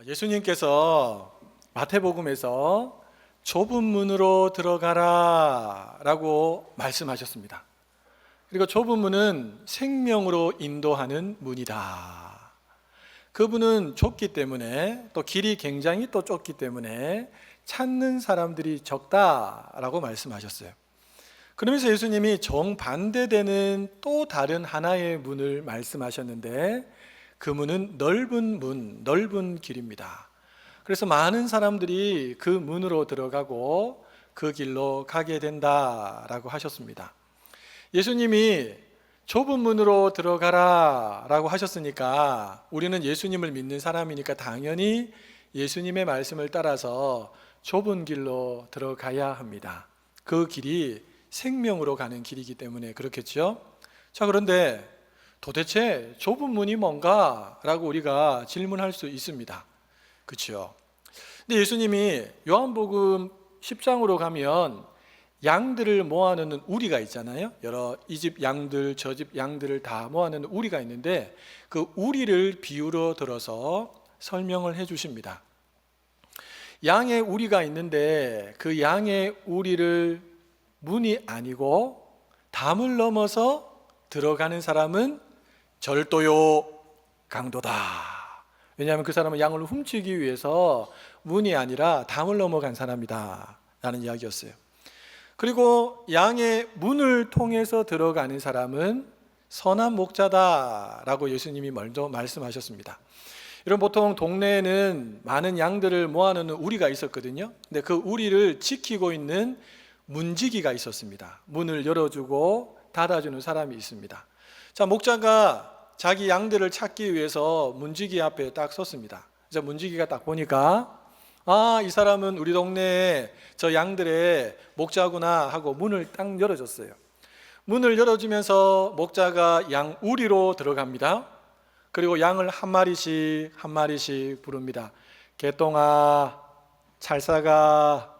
예수님께서 마태복음에서 좁은 문으로 들어가라 라고 말씀하셨습니다. 그리고 좁은 문은 생명으로 인도하는 문이다. 그분은 좁기 때문에, 또 길이 굉장히 또 좁기 때문에 찾는 사람들이 적다라고 말씀하셨어요. 그러면서 예수님이 정반대되는 또 다른 하나의 문을 말씀하셨는데, 그 문은 넓은 문, 넓은 길입니다. 그래서 많은 사람들이 그 문으로 들어가고 그 길로 가게 된다라고 하셨습니다. 예수님이 좁은 문으로 들어가라 라고 하셨으니까 우리는 예수님을 믿는 사람이니까 당연히 예수님의 말씀을 따라서 좁은 길로 들어가야 합니다. 그 길이 생명으로 가는 길이기 때문에 그렇겠죠. 자, 그런데 도대체 좁은 문이 뭔가? 라고 우리가 질문할 수 있습니다. 그렇죠? 근데 예수님이 요한복음 10장으로 가면 양들을 모아놓는 우리가 있잖아요. 여러 이 집 양들, 저 집 양들을 다 모아놓는 우리가 있는데, 그 우리를 비유로 들어서 설명을 해 주십니다. 양의 우리가 있는데 그 양의 우리를 문이 아니고 담을 넘어서 들어가는 사람은 절도요 강도다. 왜냐하면 그 사람은 양을 훔치기 위해서 문이 아니라 담을 넘어간 사람이다 라는 이야기였어요. 그리고 양의 문을 통해서 들어가는 사람은 선한 목자다라고 예수님이 먼저 말씀하셨습니다. 이런 보통 동네에는 많은 양들을 모아놓는 우리가 있었거든요. 근데 그 우리를 지키고 있는 문지기가 있었습니다. 문을 열어주고 닫아주는 사람이 있습니다. 자, 목자가 자기 양들을 찾기 위해서 문지기 앞에 딱 섰습니다. 이제 문지기가 딱 보니까 이 사람은 우리 동네에 저 양들의 목자구나 하고 문을 딱 열어줬어요. 문을 열어주면서 목자가 양 우리로 들어갑니다. 그리고 양을 한 마리씩 한 마리씩 부릅니다. 개똥아, 찰사가,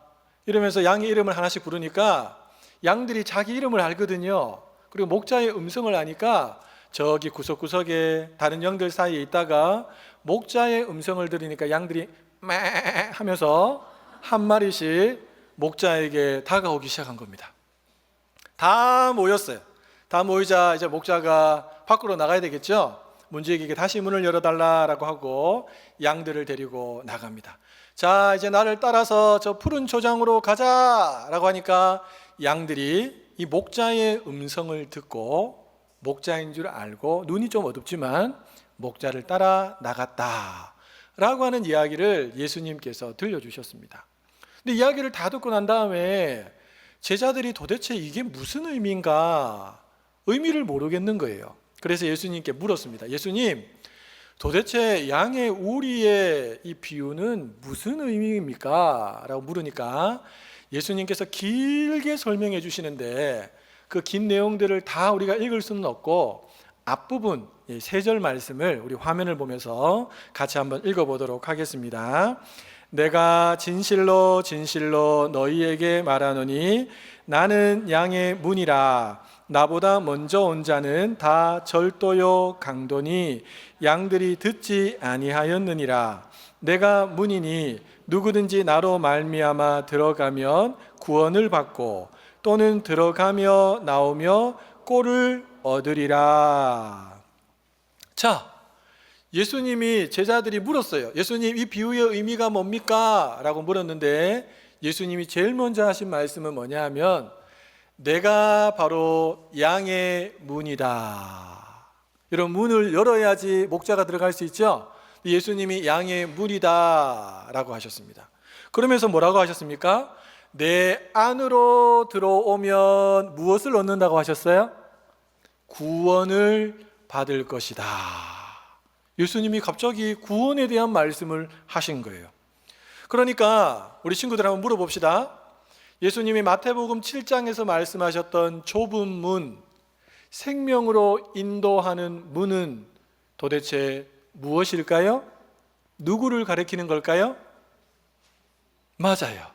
이러면서 양의 이름을 하나씩 부르니까 양들이 자기 이름을 알거든요. 그리고 목자의 음성을 아니까 저기 구석구석에 다른 양들 사이에 있다가 목자의 음성을 들으니까 양들이 매 하면서 한 마리씩 목자에게 다가오기 시작한 겁니다. 다 모였어요. 다 모이자 이제 목자가 밖으로 나가야 되겠죠. 문지기에게 다시 문을 열어달라라고 하고 양들을 데리고 나갑니다. 자, 이제 나를 따라서 저 푸른 초장으로 가자라고 하니까 양들이 이 목자의 음성을 듣고 목자인 줄 알고 눈이 좀 어둡지만 목자를 따라 나갔다라고 하는 이야기를 예수님께서 들려주셨습니다. 근데 이야기를 다 듣고 난 다음에 제자들이 도대체 이게 무슨 의미인가 의미를 모르겠는 거예요. 그래서 예수님께 물었습니다. 예수님, 도대체 양의 우리의 이 비유는 무슨 의미입니까? 라고 물으니까 예수님께서 길게 설명해 주시는데 그 긴 내용들을 다 우리가 읽을 수는 없고 앞부분 3절 말씀을 우리 화면을 보면서 같이 한번 읽어보도록 하겠습니다. 내가 진실로 진실로 너희에게 말하노니 나는 양의 문이라. 나보다 먼저 온 자는 다 절도요 강도니 양들이 듣지 아니하였느니라. 내가 문이니 누구든지 나로 말미암아 들어가면 구원을 받고 또는 들어가며 나오며 꼴을 얻으리라. 자, 예수님이 제자들이 물었어요. 예수님, 이 비유의 의미가 뭡니까? 라고 물었는데 예수님이 제일 먼저 하신 말씀은 뭐냐 하면 내가 바로 양의 문이다. 이런 문을 열어야지 목자가 들어갈 수 있죠. 예수님이 양의 문이다 라고 하셨습니다. 그러면서 뭐라고 하셨습니까? 내 안으로 들어오면 무엇을 얻는다고 하셨어요? 구원을 받을 것이다. 예수님이 갑자기 구원에 대한 말씀을 하신 거예요. 그러니까 우리 친구들 한번 물어봅시다. 예수님이 마태복음 7장에서 말씀하셨던 좁은 문, 생명으로 인도하는 문은 도대체 무엇일까요? 누구를 가리키는 걸까요? 맞아요.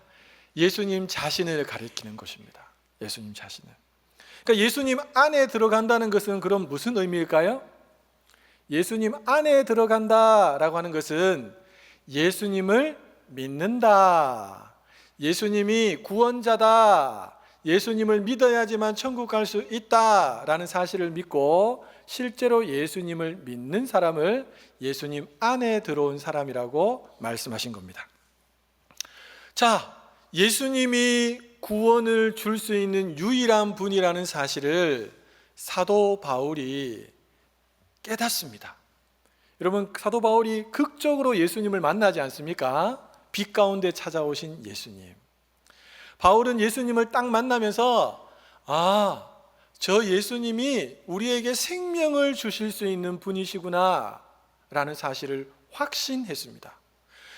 예수님 자신을 가리키는 것입니다. 예수님 자신을. 그러니까 예수님 안에 들어간다는 것은 그럼 무슨 의미일까요? 예수님 안에 들어간다라고 하는 것은 예수님을 믿는다. 예수님이 구원자다. 예수님을 믿어야지만 천국 갈 수 있다라는 사실을 믿고 실제로 예수님을 믿는 사람을 예수님 안에 들어온 사람이라고 말씀하신 겁니다. 자, 예수님이 구원을 줄 수 있는 유일한 분이라는 사실을 사도 바울이 깨닫습니다. 여러분, 사도 바울이 극적으로 예수님을 만나지 않습니까? 빛 가운데 찾아오신 예수님. 바울은 예수님을 딱 만나면서 저 예수님이 우리에게 생명을 주실 수 있는 분이시구나 라는 사실을 확신했습니다.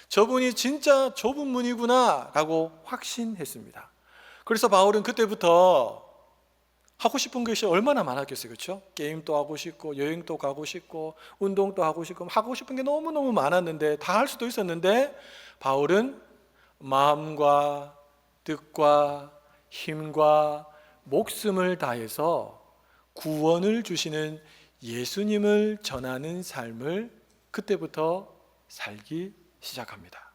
저분이 진짜 좁은 문이구나 라고 확신했습니다. 그래서 바울은 그때부터 하고 싶은 것이 얼마나 많았겠어요. 그렇죠? 게임도 하고 싶고 여행도 가고 싶고 운동도 하고 싶고 하고 싶은 게 너무너무 많았는데 다 할 수도 있었는데 바울은 마음과 뜻과 힘과 목숨을 다해서 구원을 주시는 예수님을 전하는 삶을 그때부터 살기 시작합니다.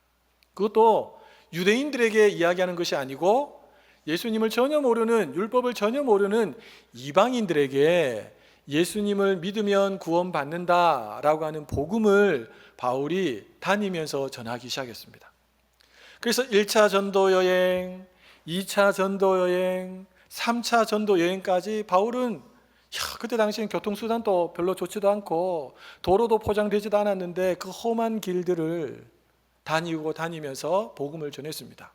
그것도 유대인들에게 이야기하는 것이 아니고 예수님을 전혀 모르는, 율법을 전혀 모르는 이방인들에게 예수님을 믿으면 구원받는다라고 하는 복음을 바울이 다니면서 전하기 시작했습니다. 그래서 1차 전도 여행, 2차 전도 여행, 3차 전도 여행까지 바울은 그때 당시엔 교통수단도 별로 좋지도 않고 도로도 포장되지도 않았는데 그 험한 길들을 다니면서 복음을 전했습니다.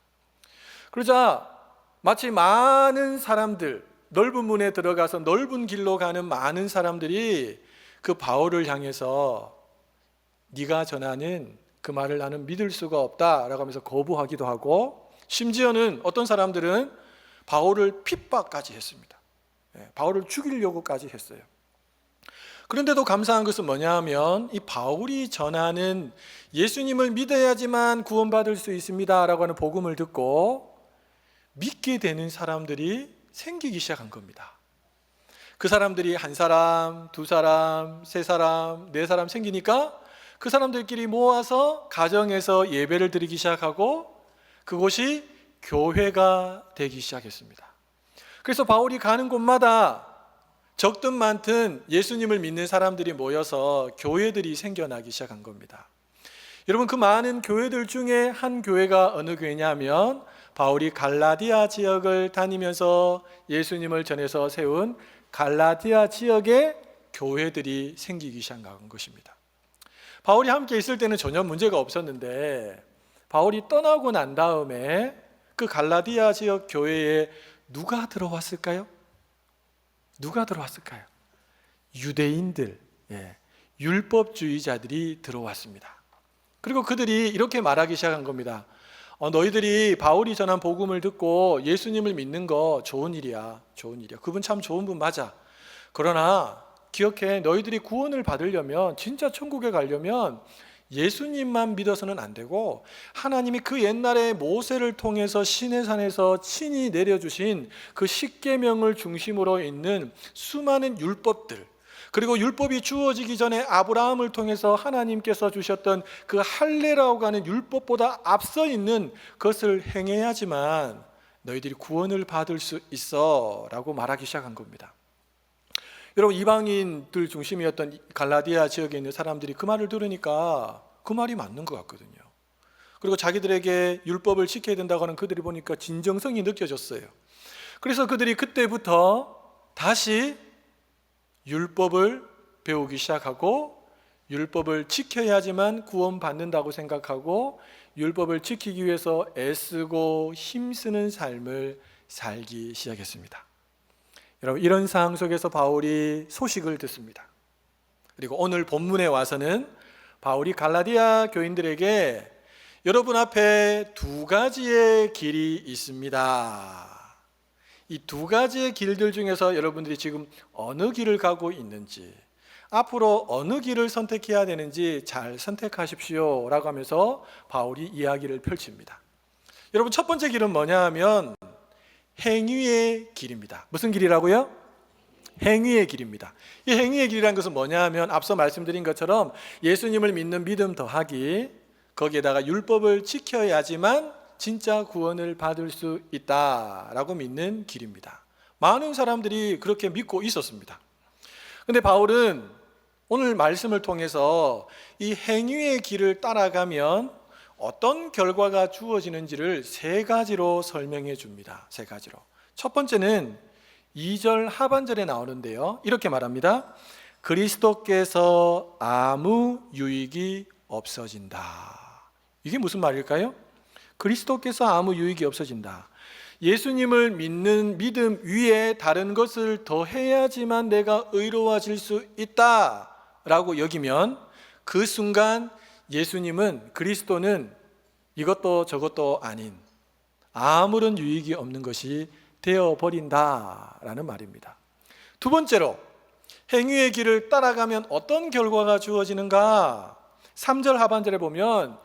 그러자 마치 많은 사람들, 넓은 문에 들어가서 넓은 길로 가는 많은 사람들이 그 바울을 향해서 네가 전하는 그 말을 나는 믿을 수가 없다라고 하면서 거부하기도 하고, 심지어는 어떤 사람들은 바울을 핍박까지 했습니다. 바울을 죽이려고까지 했어요. 그런데도 감사한 것은 뭐냐 하면 이 바울이 전하는 예수님을 믿어야지만 구원받을 수 있습니다 라고 하는 복음을 듣고 믿게 되는 사람들이 생기기 시작한 겁니다. 그 사람들이 한 사람, 두 사람, 세 사람, 네 사람 생기니까 그 사람들끼리 모아서 가정에서 예배를 드리기 시작하고 그곳이 교회가 되기 시작했습니다. 그래서 바울이 가는 곳마다 적든 많든 예수님을 믿는 사람들이 모여서 교회들이 생겨나기 시작한 겁니다. 여러분, 그 많은 교회들 중에 한 교회가 어느 교회냐면 바울이 갈라디아 지역을 다니면서 예수님을 전해서 세운 갈라디아 지역의 교회들이 생기기 시작한 것입니다. 바울이 함께 있을 때는 전혀 문제가 없었는데 바울이 떠나고 난 다음에 그 갈라디아 지역 교회에 누가 들어왔을까요? 누가 들어왔을까요? 유대인들, 율법주의자들이 들어왔습니다. 그리고 그들이 이렇게 말하기 시작한 겁니다. 너희들이 바울이 전한 복음을 듣고 예수님을 믿는 거 좋은 일이야. 좋은 일이야. 그분 참 좋은 분 맞아. 그러나 기억해, 너희들이 구원을 받으려면, 진짜 천국에 가려면 예수님만 믿어서는 안 되고 하나님이 그 옛날에 모세를 통해서 시내산에서 친히 내려주신 그 십계명을 중심으로 있는 수많은 율법들, 그리고 율법이 주어지기 전에 아브라함을 통해서 하나님께서 주셨던 그 할례라고 하는 율법보다 앞서 있는 것을 행해야지만 너희들이 구원을 받을 수 있어 라고 말하기 시작한 겁니다. 여러분, 이방인들 중심이었던 갈라디아 지역에 있는 사람들이 그 말을 들으니까 그 말이 맞는 것 같거든요. 그리고 자기들에게 율법을 지켜야 된다고 하는 그들이 보니까 진정성이 느껴졌어요. 그래서 그들이 그때부터 다시 율법을 배우기 시작하고 율법을 지켜야지만 구원받는다고 생각하고 율법을 지키기 위해서 애쓰고 힘쓰는 삶을 살기 시작했습니다. 여러분, 이런 상황 속에서 바울이 소식을 듣습니다. 그리고 오늘 본문에 와서는 바울이 갈라디아 교인들에게 여러분 앞에 두 가지의 길이 있습니다. 이 두 가지의 길들 중에서 여러분들이 지금 어느 길을 가고 있는지, 앞으로 어느 길을 선택해야 되는지 잘 선택하십시오 라고 하면서 바울이 이야기를 펼칩니다. 여러분, 첫 번째 길은 뭐냐 하면 행위의 길입니다. 무슨 길이라고요? 행위의 길입니다. 이 행위의 길이라는 것은 뭐냐 하면 앞서 말씀드린 것처럼 예수님을 믿는 믿음 더하기, 거기에다가 율법을 지켜야지만 진짜 구원을 받을 수 있다라고 믿는 길입니다. 많은 사람들이 그렇게 믿고 있었습니다. 근데 바울은 오늘 말씀을 통해서 이 행위의 길을 따라가면 어떤 결과가 주어지는지를 세 가지로 설명해 줍니다. 세 가지로. 첫 번째는 2절 하반절에 나오는데요. 이렇게 말합니다. 그리스도께서 아무 유익이 없어진다. 이게 무슨 말일까요? 그리스도께서 아무 유익이 없어진다. 예수님을 믿는 믿음 위에 다른 것을 더 해야지만 내가 의로워질 수 있다라고 여기면 그 순간 예수님은, 그리스도는 이것도 저것도 아닌 아무런 유익이 없는 것이 되어버린다라는 말입니다. 두 번째로 행위의 길을 따라가면 어떤 결과가 주어지는가? 3절 하반절에 보면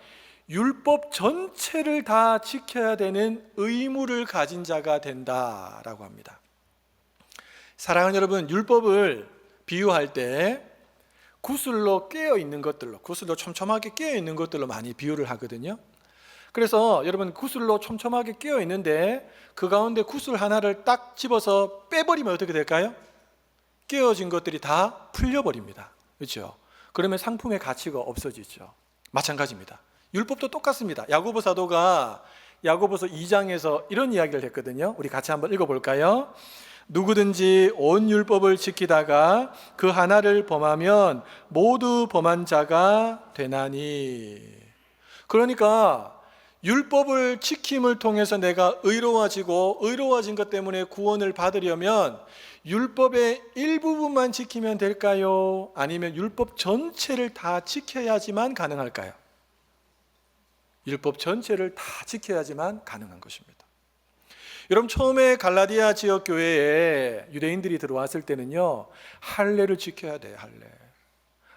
율법 전체를 다 지켜야 되는 의무를 가진 자가 된다라고 합니다. 사랑하는 여러분, 율법을 비유할 때 구슬로 깨어 있는 것들로, 구슬로 촘촘하게 깨어 있는 것들로 많이 비유를 하거든요. 그래서 여러분, 구슬로 촘촘하게 깨어 있는데 그 가운데 구슬 하나를 딱 집어서 빼버리면 어떻게 될까요? 깨어진 것들이 다 풀려버립니다. 그렇죠? 그러면 상품의 가치가 없어지죠. 마찬가지입니다. 율법도 똑같습니다. 야고보 사도가 야고보서 2장에서 이런 이야기를 했거든요. 우리 같이 한번 읽어볼까요? 누구든지 온 율법을 지키다가 그 하나를 범하면 모두 범한 자가 되나니. 그러니까 율법을 지킴을 통해서 내가 의로워지고, 의로워진 것 때문에 구원을 받으려면 율법의 일부분만 지키면 될까요? 아니면 율법 전체를 다 지켜야지만 가능할까요? 율법 전체를 다 지켜야지만 가능한 것입니다. 여러분, 처음에 갈라디아 지역 교회에 유대인들이 들어왔을 때는요, 할례를 지켜야 돼요.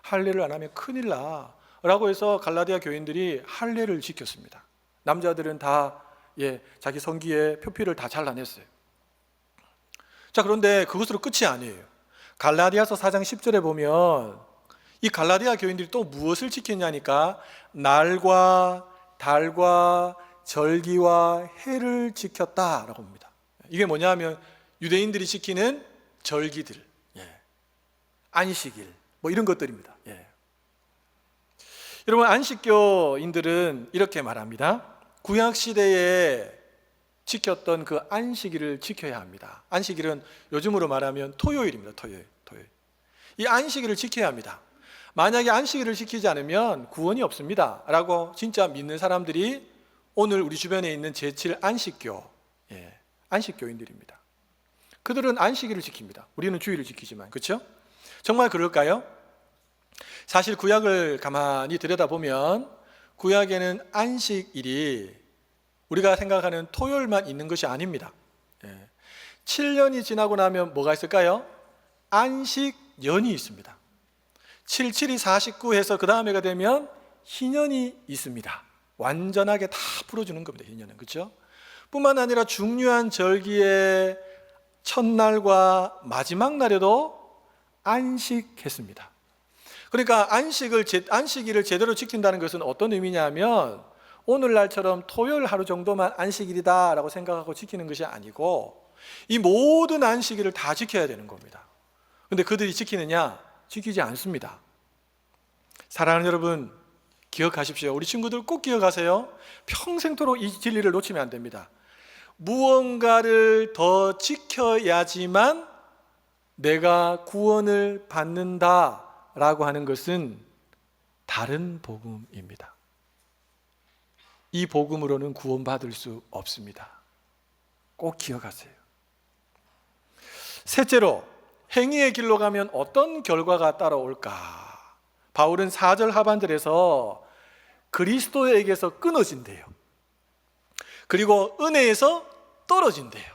할례를 안 하면 큰일 나 라고 해서 갈라디아 교인들이 할례를 지켰습니다. 남자들은 다 자기 성기에 표피를 다 잘라냈어요. 자, 그런데 그것으로 끝이 아니에요. 갈라디아서 4장 10절에 보면 이 갈라디아 교인들이 또 무엇을 지켰냐니까 날과 달과 절기와 해를 지켰다라고 합니다. 이게 뭐냐 하면 유대인들이 지키는 절기들, 안식일 뭐 이런 것들입니다. 여러분, 안식교인들은 이렇게 말합니다. 구약 시대에 지켰던 그 안식일을 지켜야 합니다. 안식일은 요즘으로 말하면 토요일입니다. 토요일. 이 안식일을 지켜야 합니다. 만약에 안식일을 지키지 않으면 구원이 없습니다 라고 진짜 믿는 사람들이 오늘 우리 주변에 있는 제7 안식교, 안식교인들입니다. 그들은 안식일을 지킵니다. 우리는 주일을 지키지만, 그렇죠? 정말 그럴까요? 사실 구약을 가만히 들여다보면 구약에는 안식일이 우리가 생각하는 토요일만 있는 것이 아닙니다. 7년이 지나고 나면 뭐가 있을까요? 안식년이 있습니다. 7, 7이 49 해서 그 다음에가 되면 희년이 있습니다. 완전하게 다 풀어주는 겁니다. 희년은. 그렇죠? 뿐만 아니라 중요한 절기의 첫날과 마지막 날에도 안식했습니다. 그러니까 안식일을 제대로 지킨다는 것은 어떤 의미냐면 오늘날처럼 토요일 하루 정도만 안식일이다라고 생각하고 지키는 것이 아니고 이 모든 안식일을 다 지켜야 되는 겁니다. 그런데 그들이 지키느냐? 지키지 않습니다. 사랑하는 여러분, 기억하십시오. 우리 친구들 꼭 기억하세요. 평생토록 이 진리를 놓치면 안 됩니다. 무언가를 더 지켜야지만 내가 구원을 받는다라고 하는 것은 다른 복음입니다. 이 복음으로는 구원받을 수 없습니다. 꼭 기억하세요. 셋째로, 행위의 길로 가면 어떤 결과가 따라올까? 바울은 4절 하반절에서 그리스도에게서 끊어진대요. 그리고 은혜에서 떨어진대요.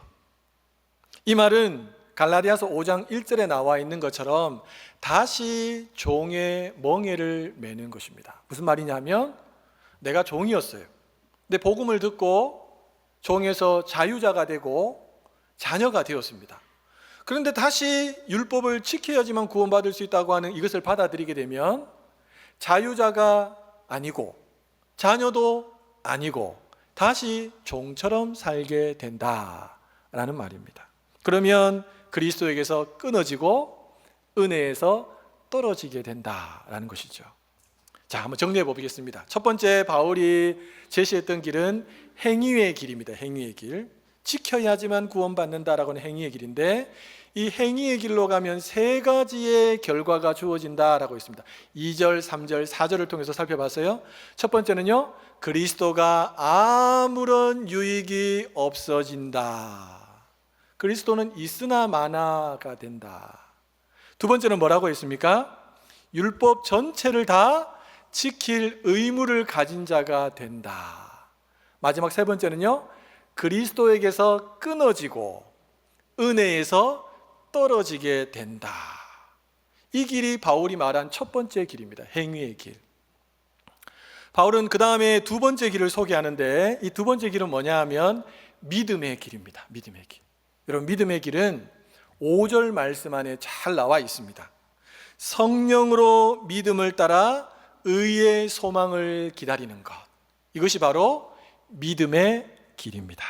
이 말은 갈라디아서 5장 1절에 나와 있는 것처럼 다시 종의 멍에를 매는 것입니다. 무슨 말이냐면 내가 종이었어요. 근데 복음을 듣고 종에서 자유자가 되고 자녀가 되었습니다. 그런데 다시 율법을 지켜야지만 구원받을 수 있다고 하는 이것을 받아들이게 되면 자유자가 아니고 자녀도 아니고 다시 종처럼 살게 된다라는 말입니다. 그러면 그리스도에게서 끊어지고 은혜에서 떨어지게 된다라는 것이죠. 자, 한번 정리해 보겠습니다. 첫 번째, 바울이 제시했던 길은 행위의 길입니다. 행위의 길. 지켜야지만 구원받는다라고 하는 행위의 길인데, 이 행위의 길로 가면 세 가지의 결과가 주어진다라고 있습니다. 2절, 3절, 4절을 통해서 살펴봤어요. 첫 번째는요, 그리스도가 아무런 유익이 없어진다. 그리스도는 있으나 마나가 된다. 두 번째는 뭐라고 했습니까? 율법 전체를 다 지킬 의무를 가진 자가 된다. 마지막 세 번째는요, 그리스도에게서 끊어지고 은혜에서 떨어지게 된다. 이 길이 바울이 말한 첫 번째 길입니다. 행위의 길. 바울은 그 다음에 두 번째 길을 소개하는데, 이 두 번째 길은 뭐냐 하면 믿음의 길입니다. 믿음의 길. 여러분, 믿음의 길은 5절 말씀 안에 잘 나와 있습니다. 성령으로 믿음을 따라 의의 소망을 기다리는 것, 이것이 바로 믿음의 길입니다.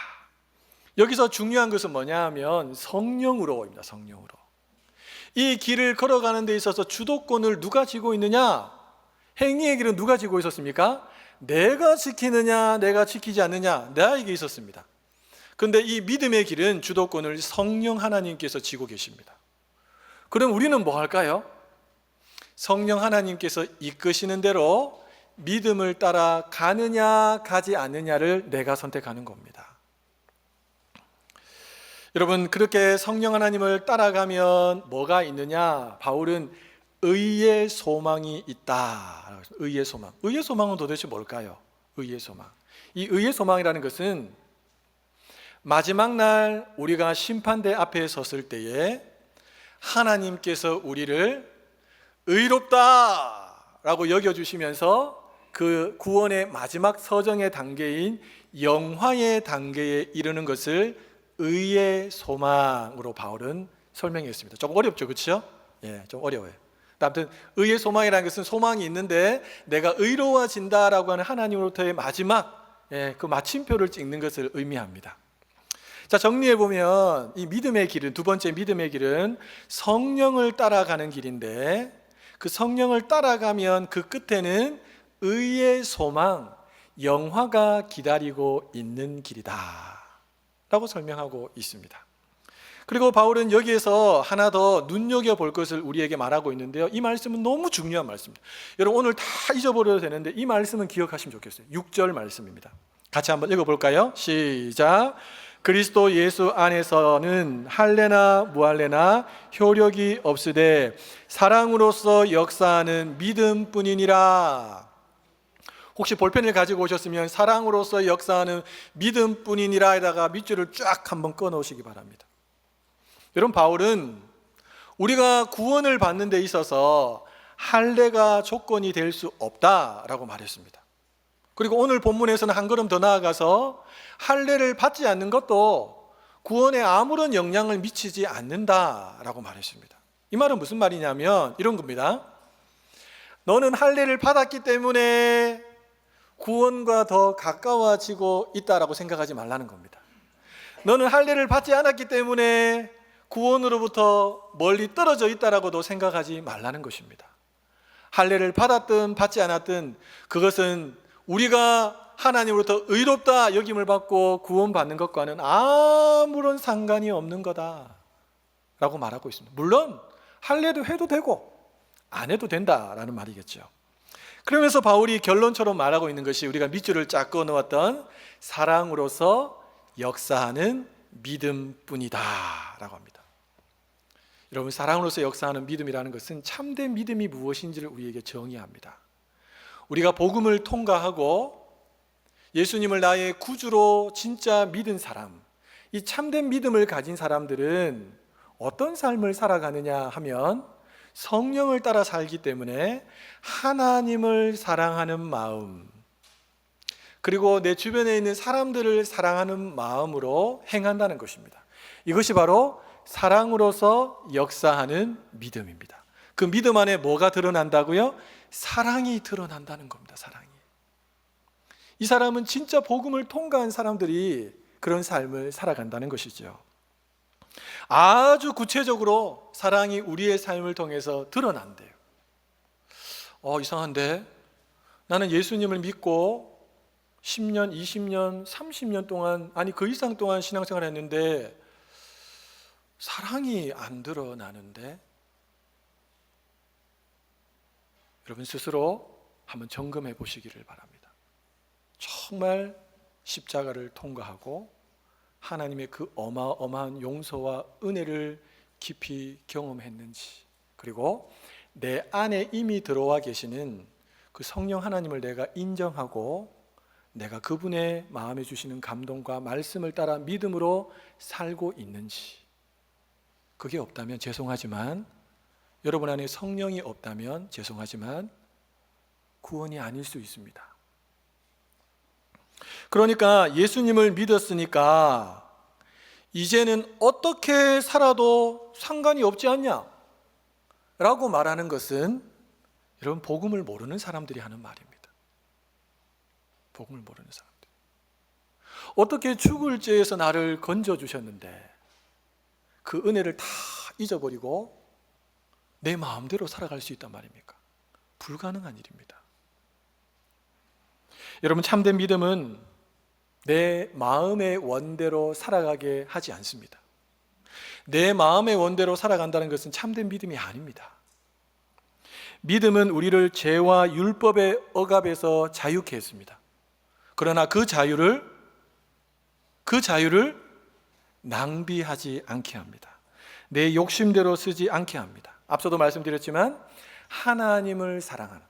여기서 중요한 것은 뭐냐 하면 성령으로입니다. 성령으로. 이 길을 걸어가는 데 있어서 주도권을 누가 쥐고 있느냐? 행위의 길은 누가 쥐고 있었습니까? 내가 지키느냐 내가 지키지 않느냐, 나에게 있었습니다. 그런데 이 믿음의 길은 주도권을 성령 하나님께서 쥐고 계십니다. 그럼 우리는 뭐 할까요? 성령 하나님께서 이끄시는 대로 믿음을 따라 가느냐 가지 않느냐를 내가 선택하는 겁니다. 여러분, 그렇게 성령 하나님을 따라가면 뭐가 있느냐? 바울은 의의 소망이 있다. 의의 소망. 의의 소망은 도대체 뭘까요? 의의 소망. 이 의의 소망이라는 것은 마지막 날 우리가 심판대 앞에 섰을 때에 하나님께서 우리를 의롭다 라고 여겨주시면서 그 구원의 마지막 서정의 단계인 영화의 단계에 이르는 것을 의의 소망으로 바울은 설명했습니다. 조금 어렵죠, 그렇죠? 예, 좀 어려워요. 아무튼 의의 소망이라는 것은 소망이 있는데 내가 의로워진다라고 하는 하나님으로부터의 마지막, 그 마침표를 찍는 것을 의미합니다. 자, 정리해 보면 이 믿음의 길은, 두 번째 믿음의 길은 성령을 따라가는 길인데, 그 성령을 따라가면 그 끝에는 의의 소망, 영화가 기다리고 있는 길이다 라고 설명하고 있습니다. 그리고 바울은 여기에서 하나 더 눈여겨볼 것을 우리에게 말하고 있는데요, 이 말씀은 너무 중요한 말씀입니다. 여러분, 오늘 다 잊어버려도 되는데 이 말씀은 기억하시면 좋겠어요. 6절 말씀입니다. 같이 한번 읽어볼까요? 시작. 그리스도 예수 안에서는 할례나 무할례나 효력이 없으되 사랑으로서 역사하는 믿음뿐이니라. 혹시 볼펜을 가지고 오셨으면 사랑으로서 역사하는 믿음뿐이니라에다가 밑줄을 쫙 한번 꺼 놓으시기 바랍니다. 여러분, 바울은 우리가 구원을 받는 데 있어서 할례가 조건이 될 수 없다라고 말했습니다. 그리고 오늘 본문에서는 한 걸음 더 나아가서 할례를 받지 않는 것도 구원에 아무런 영향을 미치지 않는다라고 말했습니다. 이 말은 무슨 말이냐면 이런 겁니다. 너는 할례를 받았기 때문에 구원과 더 가까워지고 있다라고 생각하지 말라는 겁니다. 너는 할례를 받지 않았기 때문에 구원으로부터 멀리 떨어져 있다라고도 생각하지 말라는 것입니다. 할례를 받았든 받지 않았든 그것은 우리가 하나님으로부터 의롭다 여김을 받고 구원받는 것과는 아무런 상관이 없는 거다라고 말하고 있습니다. 물론 할례도 해도 되고 안 해도 된다라는 말이겠죠. 그러면서 바울이 결론처럼 말하고 있는 것이 우리가 밑줄을 쫙 그어 놓았던 사랑으로서 역사하는 믿음뿐이다 라고 합니다. 여러분, 사랑으로서 역사하는 믿음이라는 것은 참된 믿음이 무엇인지를 우리에게 정의합니다. 우리가 복음을 통과하고 예수님을 나의 구주로 진짜 믿은 사람, 이 참된 믿음을 가진 사람들은 어떤 삶을 살아가느냐 하면 성령을 따라 살기 때문에 하나님을 사랑하는 마음, 그리고 내 주변에 있는 사람들을 사랑하는 마음으로 행한다는 것입니다. 이것이 바로 사랑으로서 역사하는 믿음입니다. 그 믿음 안에 뭐가 드러난다고요? 사랑이 드러난다는 겁니다. 사랑이. 이 사람은 진짜 복음을 통과한 사람들이 그런 삶을 살아간다는 것이죠. 아주 구체적으로 사랑이 우리의 삶을 통해서 드러난대요. 이상한데? 나는 예수님을 믿고 10년, 20년, 30년 동안, 아니 그 이상 동안 신앙생활을 했는데 사랑이 안 드러나는데? 여러분 스스로 한번 점검해 보시기를 바랍니다. 정말 십자가를 통과하고 하나님의 그 어마어마한 용서와 은혜를 깊이 경험했는지, 그리고 내 안에 이미 들어와 계시는 그 성령 하나님을 내가 인정하고 내가 그분의 마음에 주시는 감동과 말씀을 따라 믿음으로 살고 있는지. 그게 없다면 죄송하지만, 여러분 안에 성령이 없다면 죄송하지만 구원이 아닐 수 있습니다. 그러니까 예수님을 믿었으니까 이제는 어떻게 살아도 상관이 없지 않냐 라고 말하는 것은 여러분 복음을 모르는 사람들이 하는 말입니다. 복음을 모르는 사람들. 어떻게 죽을 죄에서 나를 건져주셨는데 그 은혜를 다 잊어버리고 내 마음대로 살아갈 수 있단 말입니까? 불가능한 일입니다. 여러분 참된 믿음은 내 마음의 원대로 살아가게 하지 않습니다. 내 마음의 원대로 살아간다는 것은 참된 믿음이 아닙니다. 믿음은 우리를 죄와 율법의 억압에서 자유케 했습니다. 그러나 그 자유를 낭비하지 않게 합니다. 내 욕심대로 쓰지 않게 합니다. 앞서도 말씀드렸지만 하나님을 사랑하는,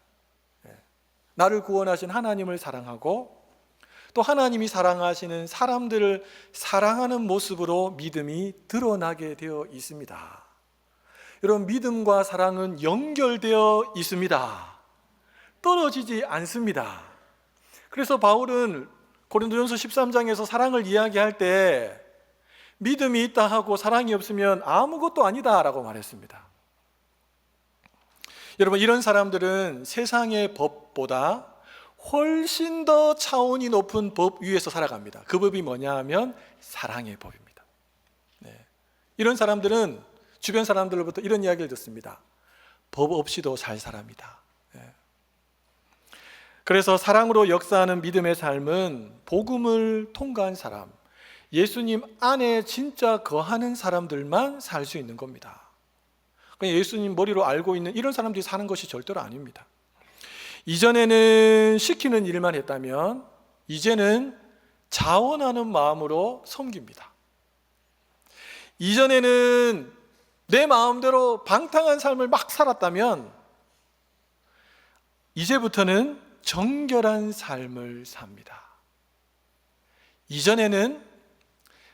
나를 구원하신 하나님을 사랑하고 또 하나님이 사랑하시는 사람들을 사랑하는 모습으로 믿음이 드러나게 되어 있습니다. 여러분 믿음과 사랑은 연결되어 있습니다. 떨어지지 않습니다. 그래서 바울은 고린도전서 13장에서 사랑을 이야기할 때 믿음이 있다 하고 사랑이 없으면 아무것도 아니다라고 말했습니다. 여러분 이런 사람들은 세상의 법보다 훨씬 더 차원이 높은 법 위에서 살아갑니다. 그 법이 뭐냐 하면 사랑의 법입니다. 이런 사람들은 주변 사람들로부터 이런 이야기를 듣습니다. 법 없이도 잘 살합니다. 그래서 사랑으로 역사하는 믿음의 삶은 복음을 통과한 사람, 예수님 안에 진짜 거하는 사람들만 살 수 있는 겁니다. 그냥 예수님 머리로 알고 있는 이런 사람들이 사는 것이 절대로 아닙니다. 이전에는 시키는 일만 했다면 이제는 자원하는 마음으로 섬깁니다. 이전에는 내 마음대로 방탕한 삶을 막 살았다면 이제부터는 정결한 삶을 삽니다. 이전에는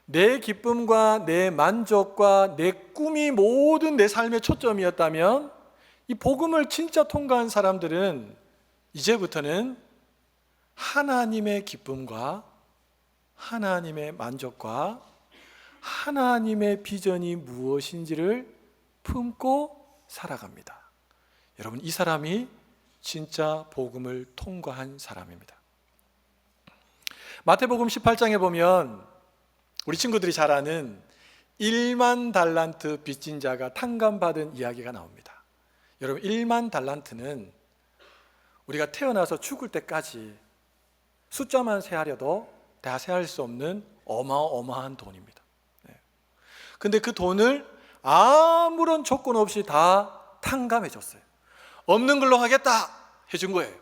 내 기쁨과 내 만족과 내 꿈이 모든 내 삶의 초점이었다면 이 복음을 진짜 통과한 사람들은 이제부터는 하나님의 기쁨과 하나님의 만족과 하나님의 비전이 무엇인지를 품고 살아갑니다. 여러분 이 사람이 진짜 복음을 통과한 사람입니다. 마태복음 18장에 보면 우리 친구들이 잘 아는 1만 달란트 빚진 자가 탕감받은 이야기가 나옵니다. 여러분 1만 달란트는 우리가 태어나서 죽을 때까지 숫자만 세하려도 다 세할 수 없는 어마어마한 돈입니다. 근데 그 돈을 아무런 조건 없이 다 탕감해 줬어요. 없는 걸로 하겠다 해준 거예요.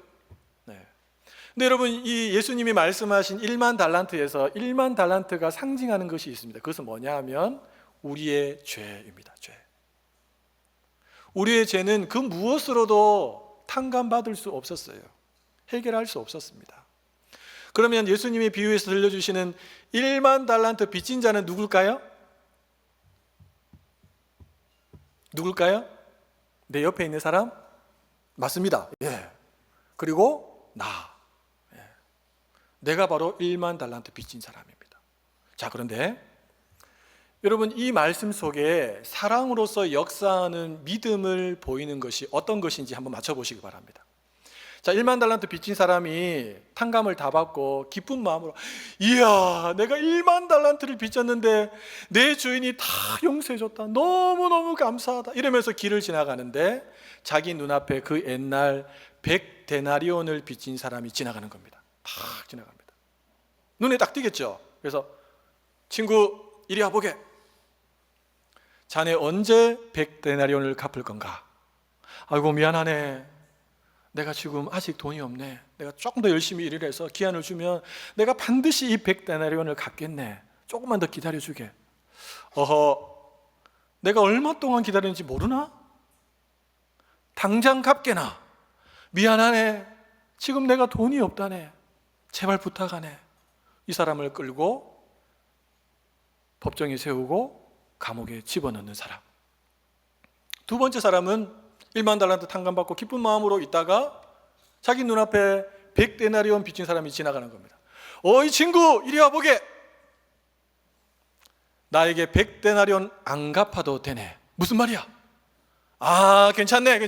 근데 여러분 이 예수님이 말씀하신 1만 달란트에서 1만 달란트가 상징하는 것이 있습니다. 그것은 뭐냐 하면 우리의 죄입니다. 죄. 우리의 죄는 그 무엇으로도 탕감받을 수 없었어요. 해결할 수 없었습니다. 그러면 예수님이 비유해서 들려주시는 1만 달란트 빚진 자는 누굴까요? 누굴까요? 내 옆에 있는 사람? 맞습니다. 그리고 나. 내가 바로 1만 달란트 빚진 사람입니다. 자, 그런데 여러분 이 말씀 속에 사랑으로서 역사하는 믿음을 보이는 것이 어떤 것인지 한번 맞춰보시기 바랍니다. 자, 1만 달란트 빚진 사람이 탕감을 다 받고 기쁜 마음으로, 이야, 내가 1만 달란트를 빚졌는데 내 주인이 다 용서해줬다, 너무너무 감사하다, 이러면서 길을 지나가는데 자기 눈앞에 그 옛날 100데나리온을 빚진 사람이 지나가는 겁니다. 탁 지나갑니다. 눈에 딱 띄겠죠. 그래서 친구, 이리 와보게. 자네 언제 100데나리온을 갚을 건가? 아이고, 미안하네, 내가 지금 아직 돈이 없네. 내가 조금 더 열심히 일을 해서 기한을 주면 내가 반드시 이 100데나리온을 갚겠네. 조금만 더 기다려주게. 어허, 내가 얼마 동안 기다리는지 모르나? 당장 갚게나. 미안하네, 지금 내가 돈이 없다네, 제발 부탁하네. 이 사람을 끌고 법정에 세우고 감옥에 집어넣는 사람. 두 번째 사람은 1만 달란트 탕감받고 기쁜 마음으로 있다가 자기 눈앞에 100데나리온 빚진 사람이 지나가는 겁니다. 어이 친구, 이리 와보게. 나에게 100데나리온 안 갚아도 되네. 무슨 말이야? 아, 괜찮네.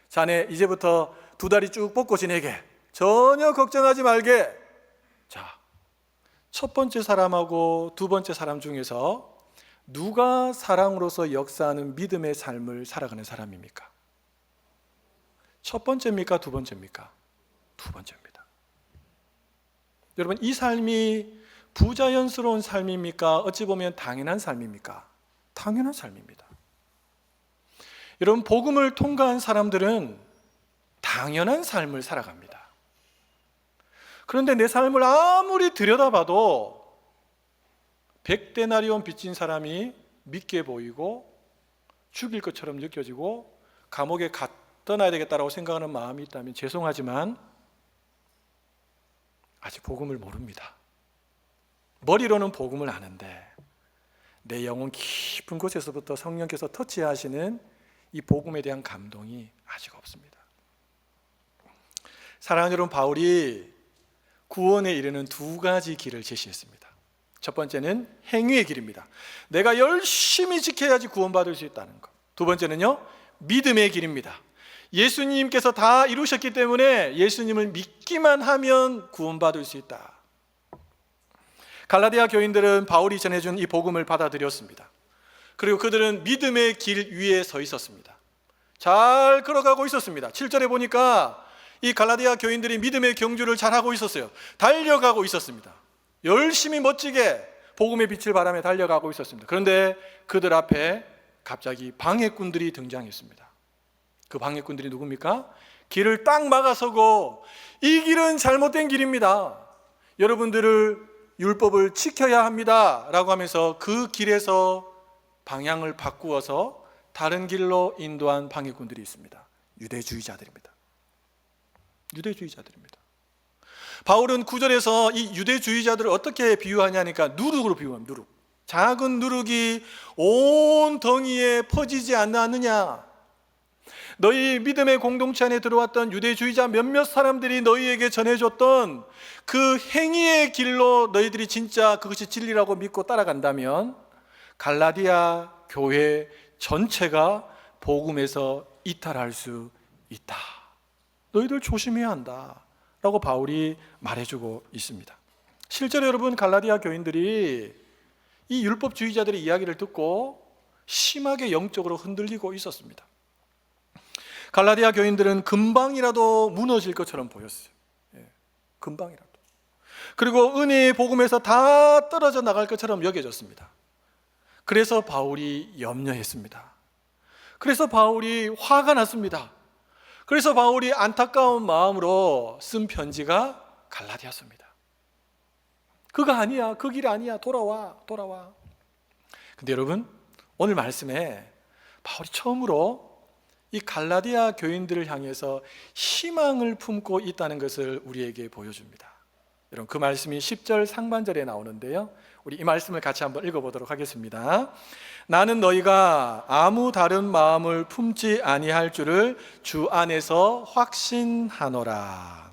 자네 이제부터 두 다리 쭉 뻗고 지내게. 전혀 걱정하지 말게. 자, 첫 번째 사람하고 두 번째 사람 중에서 누가 사랑으로서 역사하는 믿음의 삶을 살아가는 사람입니까? 첫 번째입니까? 두 번째입니까? 두 번째입니다. 여러분, 이 삶이 부자연스러운 삶입니까? 어찌 보면 당연한 삶입니까? 당연한 삶입니다. 여러분, 복음을 통과한 사람들은 당연한 삶을 살아갑니다. 그런데 내 삶을 아무리 들여다봐도 100데나리온 빚진 사람이 믿게 보이고 죽일 것처럼 느껴지고 감옥에 떠나야 되겠다라고 생각하는 마음이 있다면 죄송하지만 아직 복음을 모릅니다. 머리로는 복음을 아는데 내 영혼 깊은 곳에서부터 성령께서 터치하시는 이 복음에 대한 감동이 아직 없습니다. 사랑하는 여러분, 바울이 구원에 이르는 두 가지 길을 제시했습니다. 첫 번째는 행위의 길입니다. 내가 열심히 지켜야지 구원받을 수 있다는 것. 두 번째는요, 믿음의 길입니다. 예수님께서 다 이루셨기 때문에 예수님을 믿기만 하면 구원받을 수 있다. 갈라디아 교인들은 바울이 전해준 이 복음을 받아들였습니다. 그리고 그들은 믿음의 길 위에 서 있었습니다. 잘 걸어가고 있었습니다. 7절에 보니까 이 갈라디아 교인들이 믿음의 경주를 잘하고 있었어요. 달려가고 있었습니다. 열심히 멋지게 복음의 빛을 바라며 달려가고 있었습니다. 그런데 그들 앞에 갑자기 방해꾼들이 등장했습니다. 그 방해꾼들이 누굽니까? 길을 딱 막아서고, 이 길은 잘못된 길입니다, 여러분들을 율법을 지켜야 합니다 라고 하면서 그 길에서 방향을 바꾸어서 다른 길로 인도한 방해꾼들이 있습니다. 유대주의자들입니다. 바울은 9절에서 이 유대주의자들을 어떻게 비유하냐니까 누룩으로 비유합니다. 누룩. 작은 누룩이 온 덩이에 퍼지지 않느냐. 너희 믿음의 공동체 안에 들어왔던 유대주의자 몇몇 사람들이 너희에게 전해줬던 그 행위의 길로 너희들이 진짜 그것이 진리라고 믿고 따라간다면 갈라디아 교회 전체가 복음에서 이탈할 수 있다. 너희들 조심해야 한다 라고 바울이 말해주고 있습니다. 실제로 여러분, 갈라디아 교인들이 이 율법주의자들의 이야기를 듣고 심하게 영적으로 흔들리고 있었습니다. 갈라디아 교인들은 금방이라도 무너질 것처럼 보였어요. 금방이라도. 그리고 은혜의 복음에서 다 떨어져 나갈 것처럼 여겨졌습니다. 그래서 바울이 염려했습니다. 그래서 바울이 화가 났습니다. 그래서 바울이 안타까운 마음으로 쓴 편지가 갈라디아서입니다. 그거 아니야, 그 길 아니야, 돌아와. 근데 여러분, 오늘 말씀에 바울이 처음으로 이 갈라디아 교인들을 향해서 희망을 품고 있다는 것을 우리에게 보여줍니다. 여러분, 그 말씀이 10절 상반절에 나오는데요, 우리 이 말씀을 같이 한번 읽어보도록 하겠습니다. 나는 너희가 아무 다른 마음을 품지 아니할 줄을 주 안에서 확신하노라.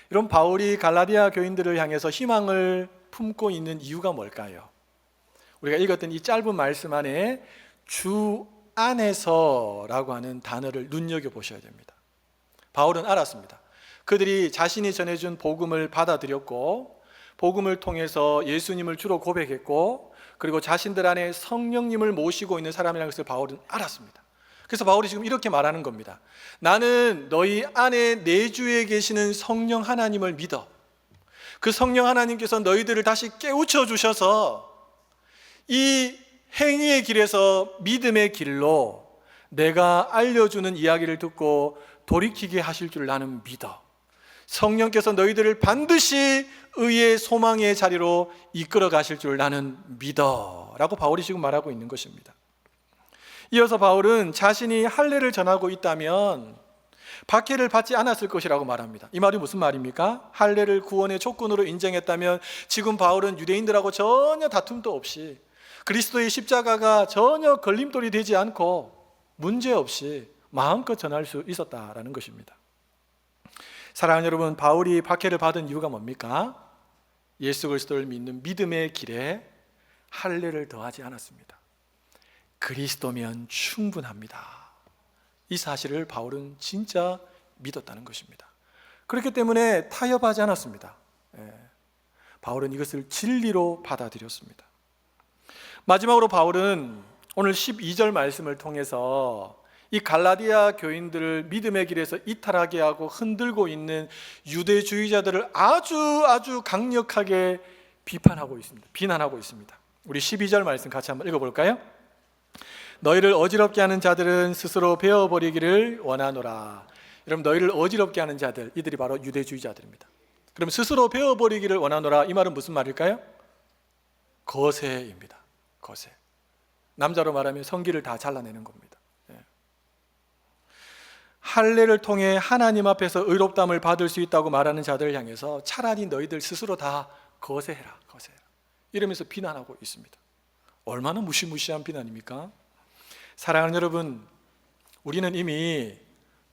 이런 바울이 갈라디아 교인들을 향해서 희망을 품고 있는 이유가 뭘까요? 우리가 읽었던 이 짧은 말씀 안에 주 안에서라고 하는 단어를 눈여겨보셔야 됩니다. 바울은 알았습니다. 그들이 자신이 전해준 복음을 받아들였고 복음을 통해서 예수님을 주로 고백했고 그리고 자신들 안에 성령님을 모시고 있는 사람이라는 것을 바울은 알았습니다. 그래서 바울이 지금 이렇게 말하는 겁니다. 나는 너희 안에 내주에 계시는 성령 하나님을 믿어. 그 성령 하나님께서 너희들을 다시 깨우쳐 주셔서 이 행위의 길에서 믿음의 길로 내가 알려주는 이야기를 듣고 돌이키게 하실 줄 나는 믿어. 성령께서 너희들을 반드시 의의 소망의 자리로 이끌어 가실 줄 나는 믿어 라고 바울이 지금 말하고 있는 것입니다. 이어서 바울은 자신이 할례를 전하고 있다면 박해를 받지 않았을 것이라고 말합니다. 이 말이 무슨 말입니까? 할례를 구원의 조건으로 인정했다면 지금 바울은 유대인들하고 전혀 다툼도 없이 그리스도의 십자가가 전혀 걸림돌이 되지 않고 문제없이 마음껏 전할 수 있었다라는 것입니다. 사랑하는 여러분, 바울이 박해를 받은 이유가 뭡니까? 예수 그리스도를 믿는 믿음의 길에 할례를 더하지 않았습니다. 그리스도면 충분합니다. 이 사실을 바울은 진짜 믿었다는 것입니다. 그렇기 때문에 타협하지 않았습니다. 바울은 이것을 진리로 받아들였습니다. 마지막으로 바울은 오늘 12절 말씀을 통해서 이 갈라디아 교인들을 믿음의 길에서 이탈하게 하고 흔들고 있는 유대주의자들을 아주 강력하게 비판하고 있습니다. 비난하고 있습니다. 우리 12절 말씀 같이 한번 읽어볼까요? 너희를 어지럽게 하는 자들은 스스로 베어버리기를 원하노라. 여러분, 너희를 어지럽게 하는 자들, 이들이 바로 유대주의자들입니다. 그럼 스스로 베어버리기를 원하노라, 이 말은 무슨 말일까요? 거세입니다. 거세. 남자로 말하면 성기를 다 잘라내는 겁니다. 할례를 통해 하나님 앞에서 의롭다함을 받을 수 있다고 말하는 자들을 향해서 차라리 너희들 스스로 다 거세해라, 거세해라 이러면서 비난하고 있습니다. 얼마나 무시무시한 비난입니까? 사랑하는 여러분, 우리는 이미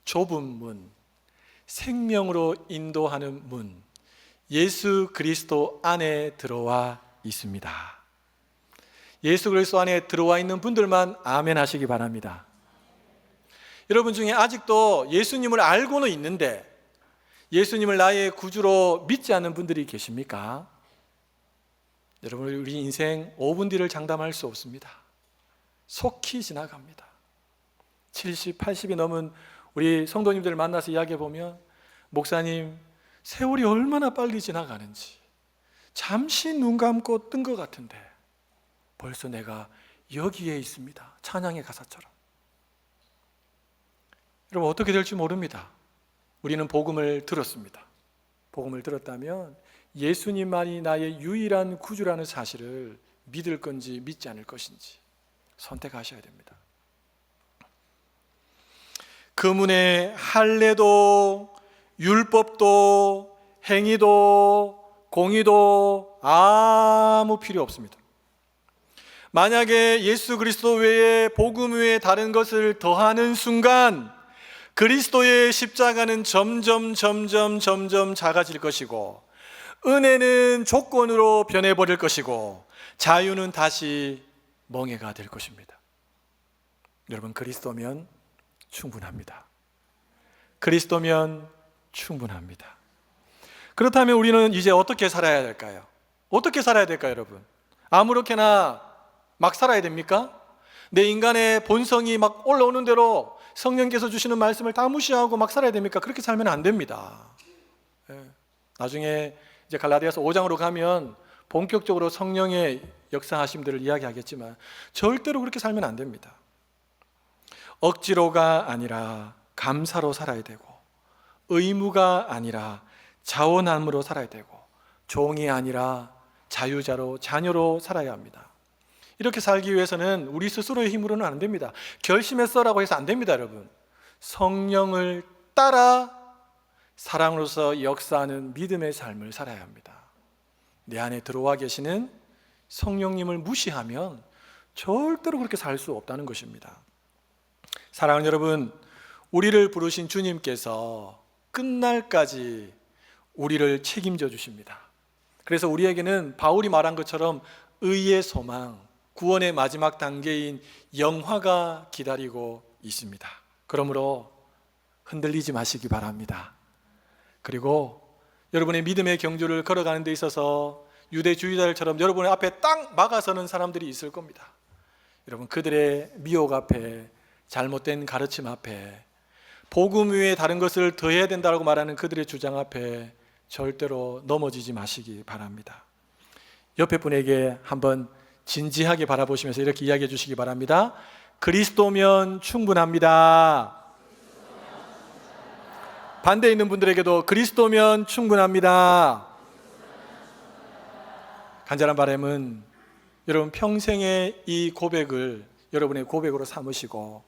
좁은 문, 생명으로 인도하는 문, 예수 그리스도 안에 들어와 있습니다. 예수 그리스도 안에 들어와 있는 분들만 아멘 하시기 바랍니다. 여러분 중에 아직도 예수님을 알고는 있는데 예수님을 나의 구주로 믿지 않는 분들이 계십니까? 여러분, 우리 인생 5분 뒤를 장담할 수 없습니다. 속히 지나갑니다. 70, 80이 넘은 우리 성도님들 만나서 이야기해 보면 목사님, 세월이 얼마나 빨리 지나가는지 잠시 눈 감고 뜬 것 같은데 벌써 내가 여기에 있습니다. 찬양의 가사처럼. 여러분, 어떻게 될지 모릅니다. 우리는 복음을 들었습니다. 복음을 들었다면 예수님만이 나의 유일한 구주라는 사실을 믿을 건지 믿지 않을 것인지 선택하셔야 됩니다. 그 문에 할례도 율법도 행위도 공의도 아무 필요 없습니다. 만약에 예수 그리스도 외에 복음 외에 다른 것을 더하는 순간 그리스도의 십자가는 점점 작아질 것이고 은혜는 조건으로 변해버릴 것이고 자유는 다시 멍해가 될 것입니다. 여러분, 그리스도면 충분합니다. 그리스도면 충분합니다. 그렇다면 우리는 이제 어떻게 살아야 될까요? 어떻게 살아야 될까요, 여러분? 아무렇게나 막 살아야 됩니까? 내 인간의 본성이 막 올라오는 대로 성령께서 주시는 말씀을 다 무시하고 막 살아야 됩니까? 그렇게 살면 안 됩니다. 나중에 이제 갈라디아서 5장으로 가면 본격적으로 성령의 역사하심들을 이야기하겠지만 절대로 그렇게 살면 안 됩니다. 억지로가 아니라 감사로 살아야 되고 의무가 아니라 자원함으로 살아야 되고 종이 아니라 자유자로 자녀로 살아야 합니다. 이렇게 살기 위해서는 우리 스스로의 힘으로는 안 됩니다. 결심했어라고 해서 안 됩니다, 여러분. 성령을 따라 사랑으로서 역사하는 믿음의 삶을 살아야 합니다. 내 안에 들어와 계시는 성령님을 무시하면 절대로 그렇게 살 수 없다는 것입니다. 사랑하는 여러분, 우리를 부르신 주님께서 끝날까지 우리를 책임져 주십니다. 그래서 우리에게는 바울이 말한 것처럼 의의 소망, 구원의 마지막 단계인 영화가 기다리고 있습니다. 그러므로 흔들리지 마시기 바랍니다. 그리고 여러분의 믿음의 경주를 걸어가는 데 있어서 유대주의자들처럼 여러분의 앞에 딱 막아서는 사람들이 있을 겁니다. 여러분, 그들의 미혹 앞에, 잘못된 가르침 앞에, 복음 위에 다른 것을 더해야 된다고 말하는 그들의 주장 앞에 절대로 넘어지지 마시기 바랍니다. 옆에 분에게 한번 진지하게 바라보시면서 이렇게 이야기해 주시기 바랍니다. 그리스도면 충분합니다. 반대에 있는 분들에게도 그리스도면 충분합니다. 간절한 바람은 여러분 평생의 이 고백을 여러분의 고백으로 삼으시고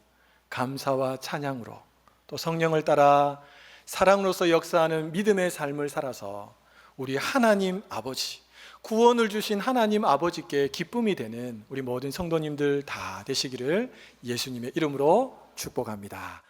감사와 찬양으로 또 성령을 따라 사랑으로서 역사하는 믿음의 삶을 살아서 우리 하나님 아버지, 구원을 주신 하나님 아버지께 기쁨이 되는 우리 모든 성도님들 다 되시기를 예수님의 이름으로 축복합니다.